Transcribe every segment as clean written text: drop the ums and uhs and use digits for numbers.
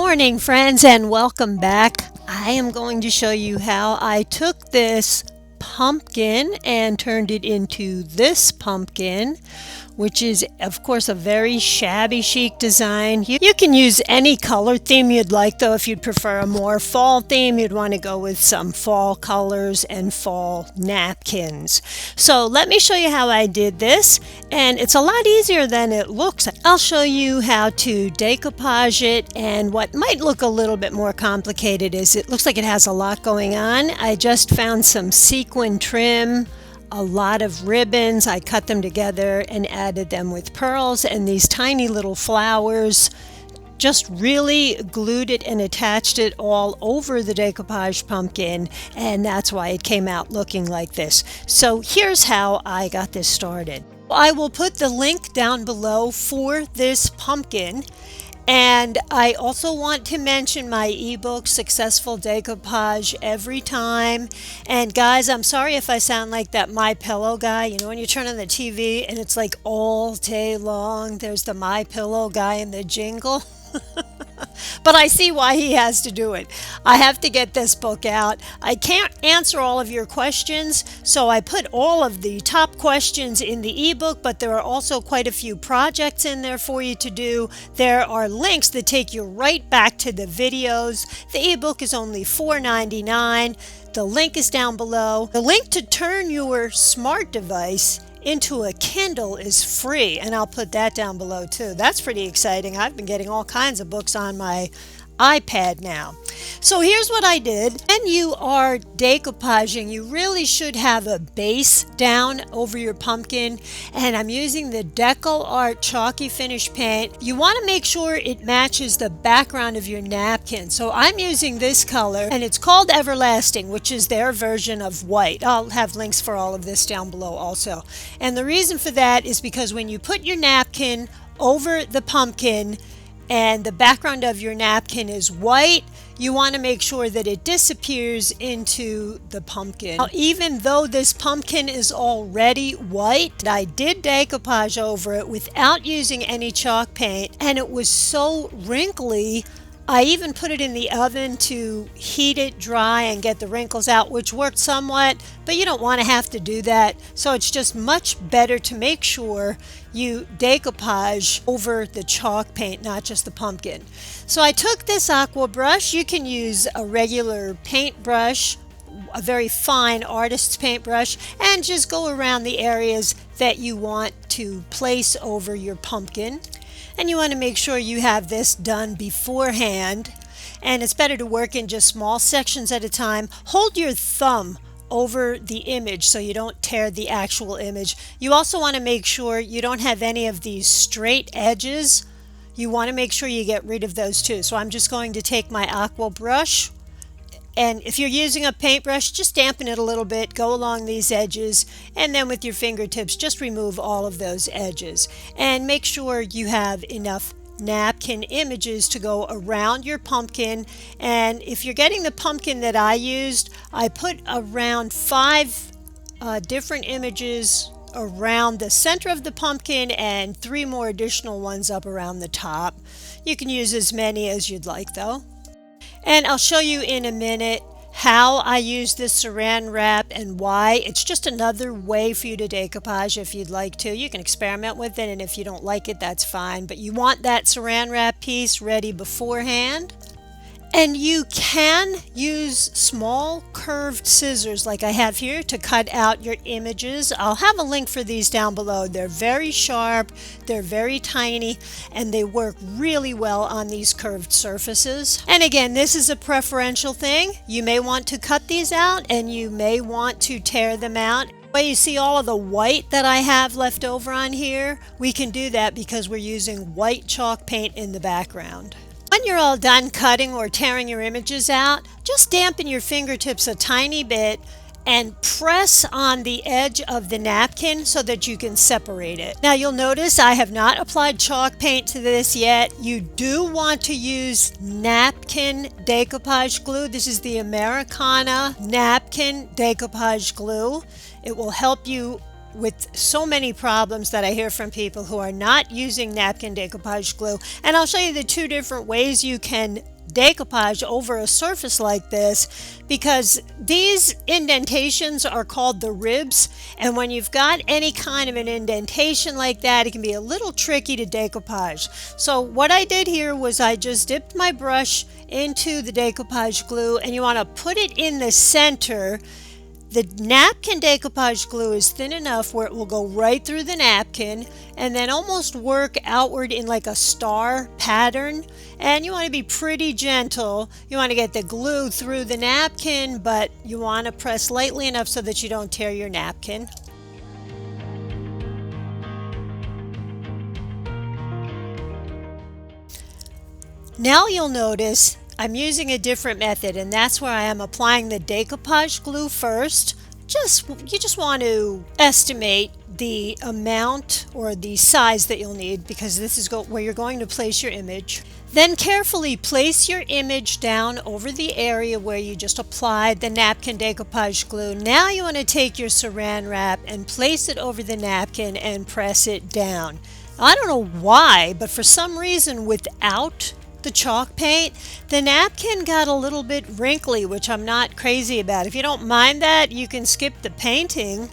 morning, friends, and welcome back. I am going to show you how I took this pumpkin and turned it into this pumpkin, which is of course a very shabby chic design. You can use any color theme you'd like, though. If you'd prefer a more fall theme, you'd want to go with some fall colors and fall napkins. So let me show you how I did this, and it's a lot easier than it looks. I'll show you how to decoupage it, and what might look a little bit more complicated is it looks like it has a lot going on. I just found some sequin trim, a lot of ribbons. I cut them together and added them with pearls, and these tiny little flowers. Just really glued it and attached it all over the decoupage pumpkin, and that's why it came out looking like this. So here's how I got this started. I will put the link down below for this pumpkin. And I also want to mention my ebook, Successful Decoupage Every Time. And guys, I'm sorry if I sound like that My Pillow guy. You know, when you turn on the TV and it's like all day long, there's the My Pillow guy in the jingle. But I see why he has to do it. I have to get this book out. I can't answer all of your questions, so I put all of the top questions in the ebook, but there are also quite a few projects in there for you to do. There are links that take you right back to the videos. The ebook is only $4.99. The link is down below. The link to turn your smart device into a Kindle is free, and I'll put that down below too. That's pretty exciting. I've been getting all kinds of books on my iPad now. So here's what I did. When you are decoupaging, you really should have a base down over your pumpkin, and I'm using the Deco Art Chalky Finish paint. You want to make sure it matches the background of your napkin. So I'm using this color, and it's called Everlasting, which is their version of white. I'll have links for all of this down below also. And the reason for that is because when you put your napkin over the pumpkin, and the background of your napkin is white, you want to make sure that it disappears into the pumpkin. Now, even though this pumpkin is already white, I did decoupage over it without using any chalk paint, and it was so wrinkly. I even put it in the oven to heat it dry and get the wrinkles out, which worked somewhat, but you don't want to have to do that. So it's just much better to make sure you decoupage over the chalk paint, not just the pumpkin. So I took this aqua brush. You can use a regular paintbrush, a very fine artist's paintbrush, and just go around the areas that you want to place over your pumpkin. And you want to make sure you have this done beforehand, and it's better to work in just small sections at a time. Hold your thumb over the image so you don't tear the actual image. You also want to make sure you don't have any of these straight edges. You want to make sure you get rid of those too. So I'm just going to take my aqua brush, and if you're using a paintbrush, just dampen it a little bit, go along these edges, and then with your fingertips just remove all of those edges. And make sure you have enough napkin images to go around your pumpkin. And if you're getting the pumpkin that I used, I put around 5 different images around the center of the pumpkin and 3 more additional ones up around the top. You can use as many as you'd like though. And I'll show you in a minute how I use this saran wrap and why. It's just another way for you to decoupage if you'd like to. You can experiment with it, and if you don't like it, that's fine. But you want that saran wrap piece ready beforehand. And you can use small curved scissors like I have here to cut out your images. I'll have a link for these down below. They're very sharp, they're very tiny, and they work really well on these curved surfaces. And again, this is a preferential thing. You may want to cut these out, and you may want to tear them out. But you see all of the white that I have left over on here? We can do that because we're using white chalk paint in the background. When you're all done cutting or tearing your images out, just dampen your fingertips a tiny bit and press on the edge of the napkin so that you can separate it. Now you'll notice I have not applied chalk paint to this yet. You do want to use napkin decoupage glue. This is the Americana napkin decoupage glue. It will help you with so many problems that I hear from people who are not using napkin decoupage glue. And I'll show you the 2 different ways you can decoupage over a surface like this, because these indentations are called the ribs, and when you've got any kind of an indentation like that, it can be a little tricky to decoupage. So what I did here was I just dipped my brush into the decoupage glue, and you want to put it in the center. The napkin decoupage glue is thin enough where it will go right through the napkin and then almost work outward in like a star pattern. And you want to be pretty gentle. You want to get the glue through the napkin, but you want to press lightly enough so that you don't tear your napkin. Now you'll notice I'm using a different method, and that's where I am applying the decoupage glue first. You just want to estimate the amount or the size that you'll need, because this is where you're going to place your image. Then carefully place your image down over the area where you just applied the napkin decoupage glue. Now you want to take your saran wrap and place it over the napkin and press it down. I don't know why, but for some reason without the chalk paint, the napkin got a little bit wrinkly, which I'm not crazy about. If you don't mind that, you can skip the painting.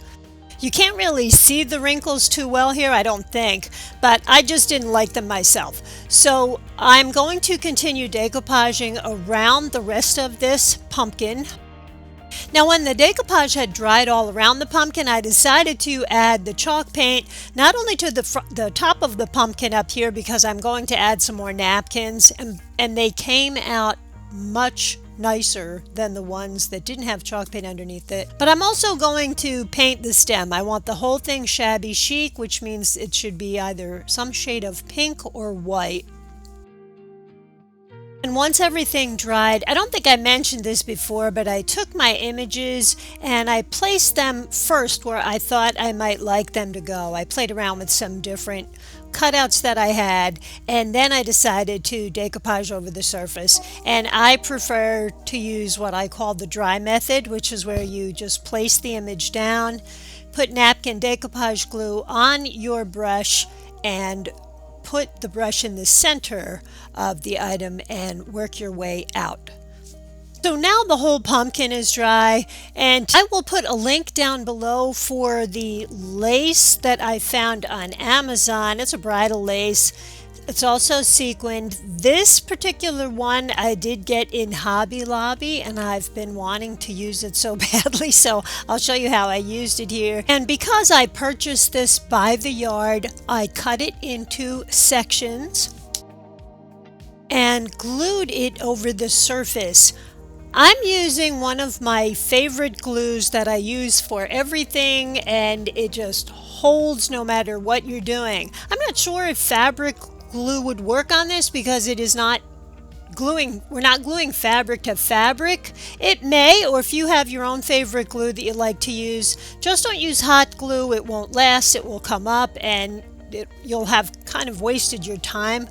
You can't really see the wrinkles too well here, I don't think, but I just didn't like them myself. So I'm going to continue decoupaging around the rest of this pumpkin. Now when the decoupage had dried all around the pumpkin, I decided to add the chalk paint not only to the top of the pumpkin up here, because I'm going to add some more napkins, and they came out much nicer than the ones that didn't have chalk paint underneath it. But I'm also going to paint the stem. I want the whole thing shabby chic, which means it should be either some shade of pink or white. And once everything dried, I don't think I mentioned this before, but I took my images and I placed them first where I thought I might like them to go. I played around with some different cutouts that I had, and then I decided to decoupage over the surface. And I prefer to use what I call the dry method, which is where you just place the image down, put napkin decoupage glue on your brush, and put the brush in the center of the item and work your way out. So now the whole pumpkin is dry, and I will put a link down below for the lace that I found on Amazon. It's a bridal lace. It's also sequined. This particular one I did get in Hobby Lobby, and I've been wanting to use it so badly, so I'll show you how I used it here. And because I purchased this by the yard, I cut it into sections and glued it over the surface. I'm using one of my favorite glues that I use for everything, and it just holds no matter what you're doing. I'm not sure if fabric glue would work on this because it is not gluing, we're not gluing fabric to fabric. It may, or if you have your own favorite glue that you like to use, just don't use hot glue. It won't last, it will come up, and you'll have kind of wasted your time.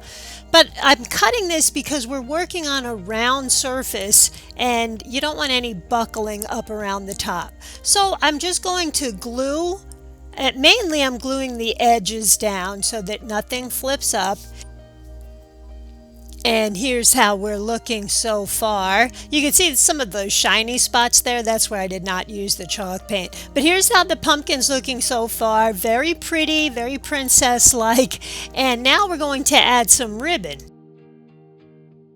But I'm cutting this because we're working on a round surface and you don't want any buckling up around the top. So I'm just going to glue. Mainly I'm gluing the edges down so that nothing flips up. And here's how we're looking so far. You can see some of those shiny spots there. That's where I did not use the chalk paint. But here's how the pumpkin's looking so far. Very pretty, very princess-like. And now we're going to add some ribbon.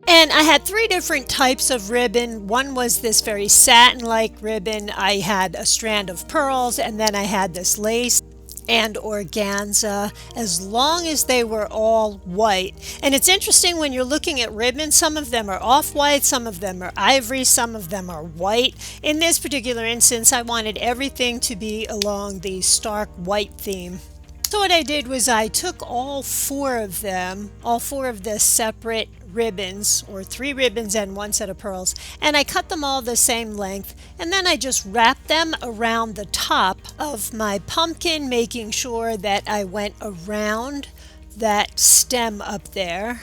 And I had 3 different types of ribbon. One was this very satin-like ribbon. I had a strand of pearls, and then I had this lace and organza, as long as they were all white. And it's interesting when you're looking at ribbon, some of them are off-white, some of them are ivory, some of them are white. In this particular instance, I wanted everything to be along the stark white theme. So what I did was I took all 4 of them, all 4 of the separate ribbons, or 3 ribbons and 1 set of pearls, and I cut them all the same length, and then I just wrapped them around the top of my pumpkin, making sure that I went around that stem up there.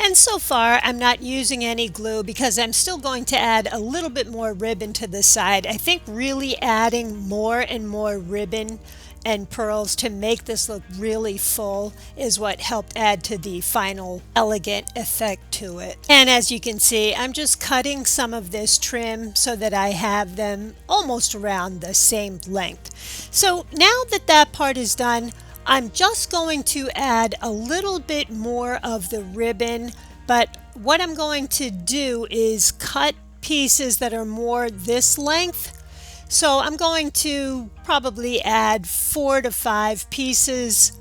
And so far I'm not using any glue because I'm still going to add a little bit more ribbon to the side. I think really adding more and more ribbon and pearls to make this look really full is what helped add to the final elegant effect to it. And as you can see, I'm just cutting some of this trim so that I have them almost around the same length. So now that that part is done, I'm just going to add a little bit more of the ribbon, but what I'm going to do is cut pieces that are more this length. So I'm going to probably add 4 to 5 pieces.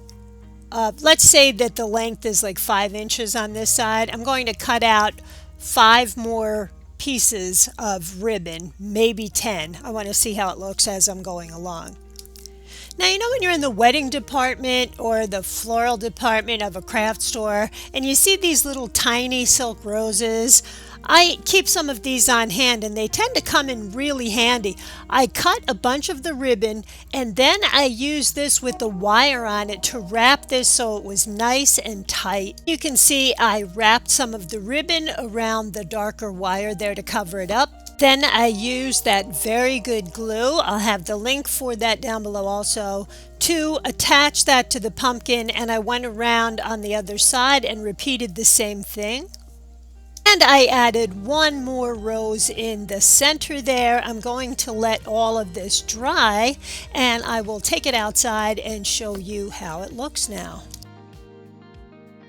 Let's say that the length is like 5 inches on this side. I'm going to cut out 5 more pieces of ribbon, maybe 10. I want to see how it looks as I'm going along. Now, you know when you're in the wedding department or the floral department of a craft store and you see these little tiny silk roses? I keep some of these on hand and they tend to come in really handy. I cut a bunch of the ribbon and then I used this with the wire on it to wrap this so it was nice and tight. You can see I wrapped some of the ribbon around the darker wire there to cover it up. Then I used that very good glue, I'll have the link for that down below also, to attach that to the pumpkin, and I went around on the other side and repeated the same thing. And I added one more rose in the center there. I'm going to let all of this dry and I will take it outside and show you how it looks now.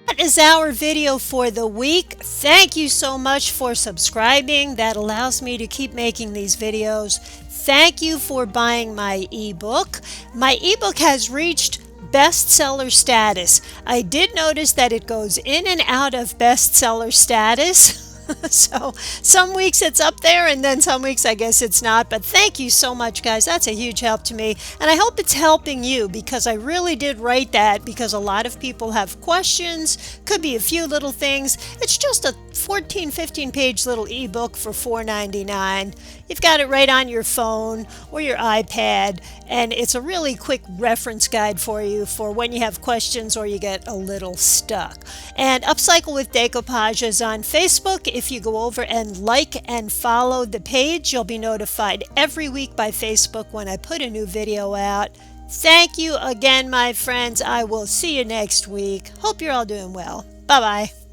That is our video for the week. Thank you so much for subscribing. That allows me to keep making these videos. Thank you for buying my ebook. My ebook has reached bestseller status. I did notice that it goes in and out of bestseller status. So some weeks it's up there and then some weeks I guess it's not, but thank you so much, guys. That's a huge help to me, and I hope it's helping you, because I really did write that because a lot of people have questions. Could be a few little things. It's just a 14-15 page little ebook for $4.99. You've got it right on your phone or your iPad, and it's a really quick reference guide for you for when you have questions or you get a little stuck. And Upcycle with Decoupage is on Facebook. If you go over and like and follow the page, you'll be notified every week by Facebook when I put a new video out. Thank you again, my friends. I will see you next week. Hope you're all doing well. Bye-bye.